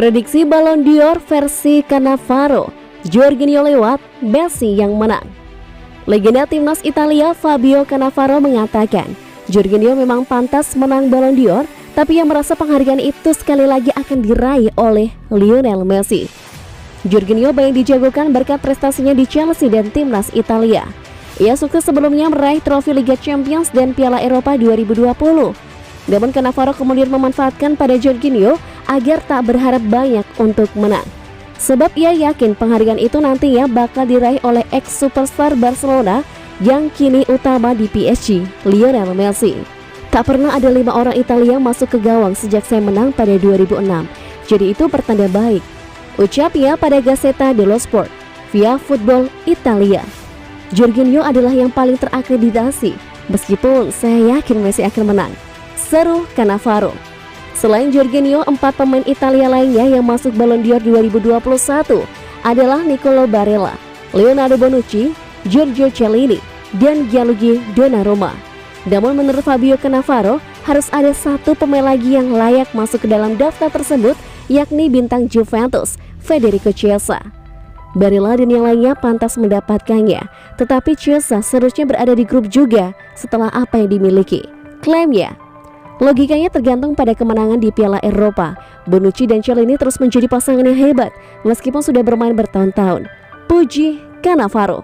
Prediksi Ballon d'Or versi Cannavaro, Jorginho lewat, Messi yang menang. Legenda timnas Italia Fabio Cannavaro mengatakan, Jorginho memang pantas menang Ballon d'Or, tapi ia merasa penghargaan itu sekali lagi akan diraih oleh Lionel Messi. Jorginho banyak dijagokan berkat prestasinya di Chelsea dan timnas Italia. Ia sukses sebelumnya meraih trofi Liga Champions dan Piala Eropa 2020. Namun Cannavaro kemudian memanfaatkan pada Jorginho agar tak berharap banyak untuk menang. Sebab ia yakin penghargaan itu nantinya bakal diraih oleh ex-superstar Barcelona yang kini utama di PSG, Lionel Messi. Tak pernah ada 5 orang Italia masuk ke gawang sejak saya menang pada 2006. Jadi itu pertanda baik, ucapnya pada Gazzetta dello Sport via Football Italia. Jorginho adalah yang paling terakreditasi, meskipun saya yakin Messi akan menang, seru Cannavaro. Selain Jorginho, 4 pemain Italia lainnya yang masuk Ballon d'Or 2021 adalah Nicolo Barella, Leonardo Bonucci, Giorgio Chiellini, dan Gianluigi Donnarumma. Namun menurut Fabio Cannavaro, harus ada 1 pemain lagi yang layak masuk ke dalam daftar tersebut, yakni bintang Juventus, Federico Chiesa. Barella dan yang lainnya pantas mendapatkannya, tetapi Chiesa seharusnya berada di grup juga setelah apa yang dimiliki, klaimnya. Logikanya tergantung pada kemenangan di Piala Eropa. Bonucci dan Chiellini terus menjadi pasangan yang hebat meskipun sudah bermain bertahun-tahun, puji Cannavaro.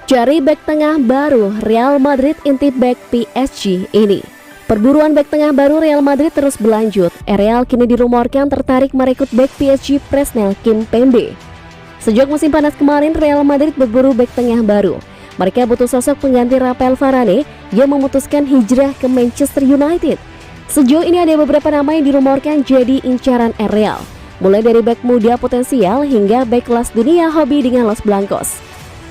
Cari bek tengah baru, Real Madrid intip bek PSG ini. Perburuan bek tengah baru Real Madrid terus berlanjut. Real kini dirumorkan tertarik merekrut bek PSG Presnel Kimpembe. Sejak musim panas kemarin, Real Madrid berburu bek tengah baru. Mereka butuh sosok pengganti Rafael Varane yang memutuskan hijrah ke Manchester United. Sejauh ini ada beberapa nama yang dirumorkan jadi incaran Real, mulai dari bek muda potensial hingga bek kelas dunia hobi dengan Los Blancos.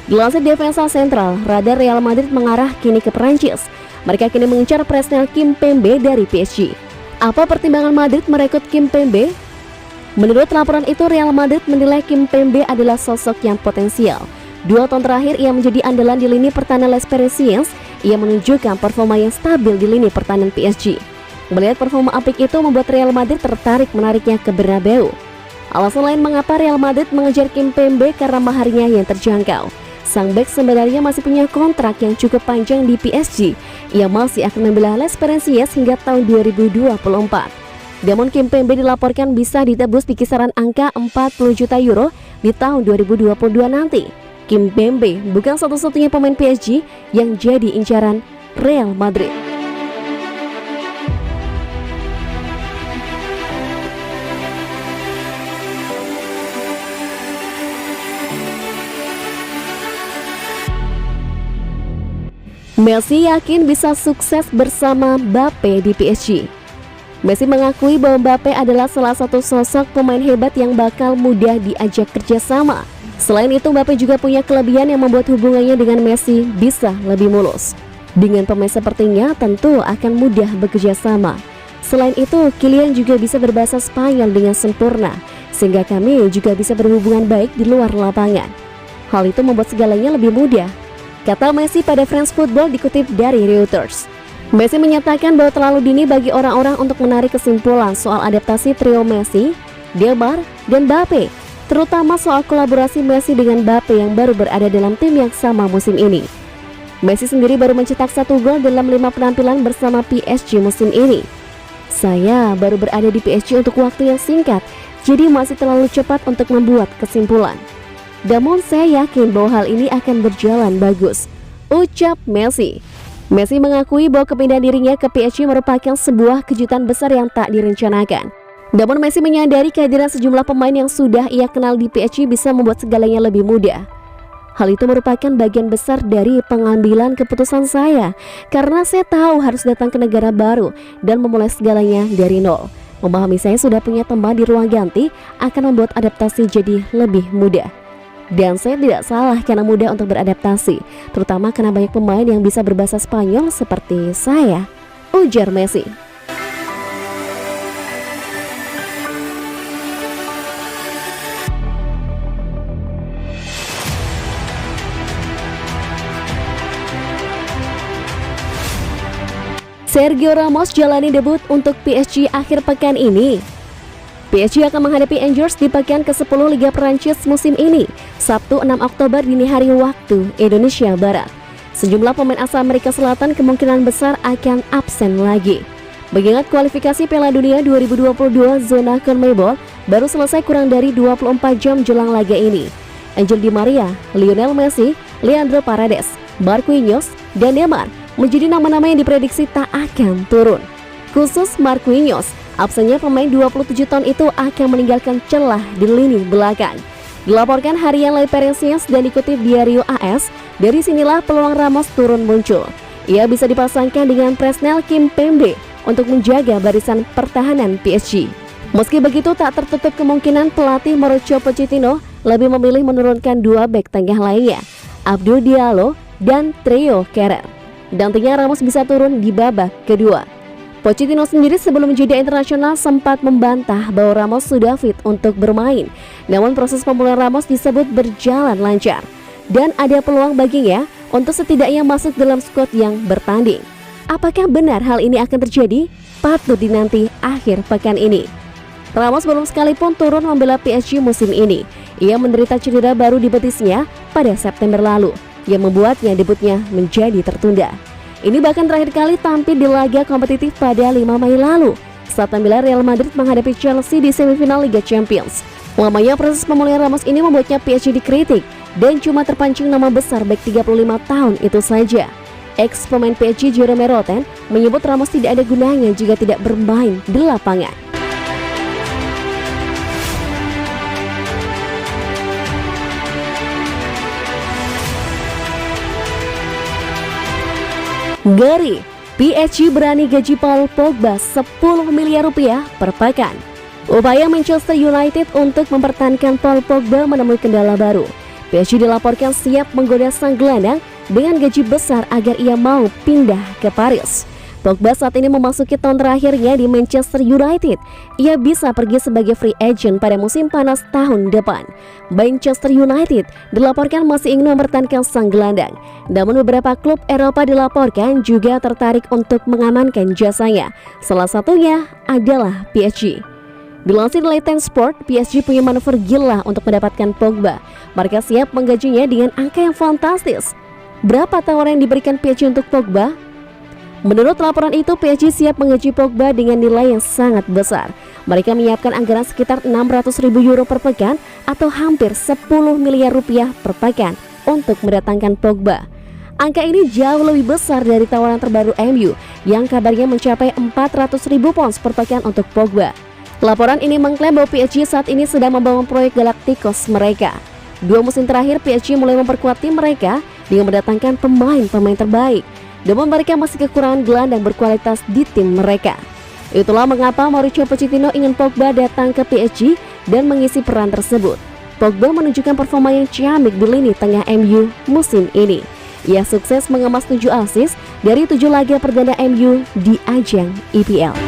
Dilansir Defensa Central, radar Real Madrid mengarah kini ke Perancis. Mereka kini mengincar Presnel Kimpembe dari PSG. Apa pertimbangan Madrid merekrut Kimpembe? Menurut laporan itu, Real Madrid menilai Kimpembe adalah sosok yang potensial. 2 tahun terakhir ia menjadi andalan di lini pertahanan Les Parisiens. Ia menunjukkan performa yang stabil di lini pertahanan PSG. Melihat performa apik itu membuat Real Madrid tertarik menariknya ke Bernabeu. Alasan lain mengapa Real Madrid mengejar Kimpembe karena maharnya yang terjangkau. Sang bek sebenarnya masih punya kontrak yang cukup panjang di PSG. Ia masih akan membela Les Parisiens hingga tahun 2024. Namun Kimpembe dilaporkan bisa ditebus di kisaran angka 40 juta euro di tahun 2022 nanti. Kimpembe bukan satu-satunya pemain PSG yang jadi incaran Real Madrid. Messi yakin bisa sukses bersama Mbappe di PSG. Messi mengakui bahwa Mbappe adalah salah satu sosok pemain hebat yang bakal mudah diajak kerjasama. Selain itu, Mbappe juga punya kelebihan yang membuat hubungannya dengan Messi bisa lebih mulus. Dengan pemain sepertinya, tentu akan mudah bekerja sama. Selain itu, Kylian juga bisa berbahasa Spanyol dengan sempurna, sehingga kami juga bisa berhubungan baik di luar lapangan. Hal itu membuat segalanya lebih mudah, kata Messi pada France Football dikutip dari Reuters. Messi menyatakan bahwa terlalu dini bagi orang-orang untuk menarik kesimpulan soal adaptasi trio Messi, Neymar, dan Mbappe, terutama soal kolaborasi Messi dengan Mbappe yang baru berada dalam tim yang sama musim ini. Messi sendiri baru mencetak 1 gol dalam 5 penampilan bersama PSG musim ini. Saya baru berada di PSG untuk waktu yang singkat, jadi masih terlalu cepat untuk membuat kesimpulan. Namun saya yakin bahwa hal ini akan berjalan bagus, ucap Messi. Messi mengakui bahwa kepindahan dirinya ke PSG merupakan sebuah kejutan besar yang tak direncanakan. Namun Messi menyadari kehadiran sejumlah pemain yang sudah ia kenal di PSG bisa membuat segalanya lebih mudah. Hal itu merupakan bagian besar dari pengambilan keputusan saya, karena saya tahu harus datang ke negara baru dan memulai segalanya dari nol. Memahami saya sudah punya teman di ruang ganti akan membuat adaptasi jadi lebih mudah. Dan saya tidak salah karena mudah untuk beradaptasi, terutama karena banyak pemain yang bisa berbahasa Spanyol seperti saya, ujar Messi. Sergio Ramos jalani debut untuk PSG akhir pekan ini. PSG akan menghadapi Angers di pekan ke-10 Liga Prancis musim ini, Sabtu 6 Oktober dini hari waktu Indonesia Barat. Sejumlah pemain asal Amerika Selatan kemungkinan besar akan absen lagi. Mengingat kualifikasi Piala Dunia 2022 zona CONMEBOL baru selesai kurang dari 24 jam jelang laga ini. Angel Di Maria, Lionel Messi, Leandro Paredes, Marquinhos, dan Neymar menjadi nama-nama yang diprediksi tak akan turun. Khusus Marquinhos, absennya pemain 27 tahun itu akan meninggalkan celah di lini belakang. Dilaporkan harian Le Parisien dan dikutip Diario AS, dari sinilah peluang Ramos turun muncul. Ia bisa dipasangkan dengan Presnel Kimpembe untuk menjaga barisan pertahanan PSG. Meski begitu, tak tertutup kemungkinan pelatih Mauricio Pochettino lebih memilih menurunkan dua bek tengah lainnya, Abdou Diallo dan Théo Kehrer. Nantinya Ramos bisa turun di babak kedua. Pochettino sendiri sebelum jeda internasional sempat membantah bahwa Ramos sudah fit untuk bermain. Namun proses pemulihan Ramos disebut berjalan lancar dan ada peluang baginya untuk setidaknya masuk dalam skuad yang bertanding. Apakah benar hal ini akan terjadi? Patut dinanti akhir pekan ini. Ramos belum sekalipun turun membela PSG musim ini. Ia menderita cedera baru di betisnya pada September lalu yang membuatnya debutnya menjadi tertunda. Ini bahkan terakhir kali tampil di laga kompetitif pada 5 Mei lalu saat membela Real Madrid menghadapi Chelsea di semifinal Liga Champions. Lamanya proses pemulihan Ramos ini membuatnya PSG dikritik dan cuma terpancing nama besar bek 35 tahun itu saja. Ex pemain PSG Jerome Roten menyebut Ramos tidak ada gunanya jika tidak bermain di lapangan. Ngeri, PSG berani gaji Paul Pogba 10 miliar rupiah per pekan. Upaya Manchester United untuk mempertahankan Paul Pogba menemui kendala baru. PSG dilaporkan siap menggoda sang gelandang dengan gaji besar agar ia mau pindah ke Paris. Pogba saat ini memasuki tahun terakhirnya di Manchester United. Ia bisa pergi sebagai free agent pada musim panas tahun depan. Manchester United dilaporkan masih ingin mempertahankan sang gelandang. Namun beberapa klub Eropa dilaporkan juga tertarik untuk mengamankan jasanya. Salah satunya adalah PSG. Dilansir Leighton Sport, PSG punya manuver gila untuk mendapatkan Pogba. Mereka siap menggajinya dengan angka yang fantastis. Berapa tawaran yang diberikan PSG untuk Pogba? Menurut laporan itu, PSG siap menggaji Pogba dengan nilai yang sangat besar. Mereka menyiapkan anggaran sekitar 600.000 euro per pekan atau hampir 10 miliar rupiah per pekan untuk mendatangkan Pogba. Angka ini jauh lebih besar dari tawaran terbaru MU yang kabarnya mencapai 400.000 pounds per pekan untuk Pogba. Laporan ini mengklaim bahwa PSG saat ini sedang membangun proyek Galacticos mereka. 2 musim terakhir PSG mulai memperkuat tim mereka dengan mendatangkan pemain-pemain terbaik. Namun mereka masih kekurangan gelandang berkualitas di tim mereka. Itulah mengapa Mauricio Pochettino ingin Pogba datang ke PSG dan mengisi peran tersebut. Pogba menunjukkan performa yang ciamik di lini tengah MU musim ini. Ia sukses mengemas 7 assist dari 7 laga perdana MU di ajang EPL.